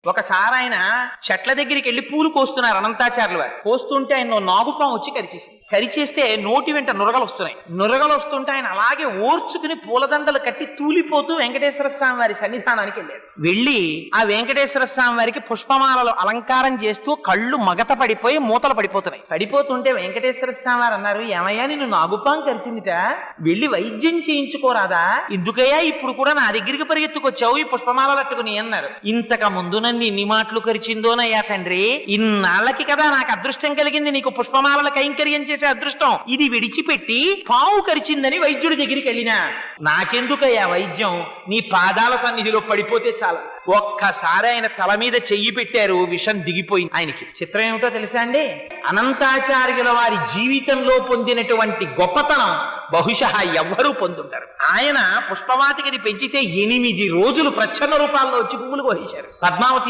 ఒకసారి ఆయన చెట్ల దగ్గరికి వెళ్లి పూలు కోస్తున్నారు అనంతాచార్యులు వారు. కోస్తుంటే ఆయన నాగుపాము వచ్చి కరిచేసింది. కరిచేస్తే నోటి వెంట నురగలు వస్తున్నాయి. నురగలు వస్తుంటే ఆయన అలాగే ఓర్చుకుని పూలదండలు కట్టి తూలిపోతూ వెంకటేశ్వర స్వామి వారి సన్నిధానానికి వెళ్ళాడు. వెళ్ళి ఆ వెంకటేశ్వర స్వామి వారికి పుష్పమాలలో అలంకారం చేస్తూ కళ్ళు మగత పడిపోయి మూతలు పడిపోతున్నాయి. పడిపోతుంటే వెంకటేశ్వర స్వామి వారు అన్నారు, ఏమయ్యా నిన్ను నాగుపాము కరిచిందిట, వెళ్ళి వైద్యం చేయించుకోరాదా, ఎందుకయ్యా ఇప్పుడు కూడా నా దగ్గరికి పరిగెత్తుకొచ్చావు ఈ పుష్పమాలలు అట్టుకుని అన్నారు. ఇంతక ముందు నన్ను ఇన్ని మాటలు కరిచిందోనయ్యా తండ్రి, ఇన్నాళ్ళకి కదా నాకు అదృష్టం కలిగింది నీకు పుష్పమాలల కైంకర్యం చేసే అదృష్టం, ఇది విడిచిపెట్టి పావు కరిచిందని వైద్యుడి దగ్గరికి వెళ్ళినా నాకెందుకయ్యా వైద్యం, నీ పాదాల సన్నిధిలో పడిపోతే చాలా. ఒక్కసారి ఆయన తల మీద చెయ్యి పెట్టారు, విషం దిగిపోయింది ఆయనకి. చిత్రం ఏమిటో తెలుసా అండి, అనంతాచార్యుల వారి జీవితంలో పొందినటువంటి గొప్పతనం బహుశా ఎవ్వరూ పొందుంటారు. ఆయన పుష్పవాటికని పెంచితే 8 రోజులు ప్రచ్ఛన్న రూపాల్లో వచ్చి పువ్వులు కోసేశారు. పద్మావతి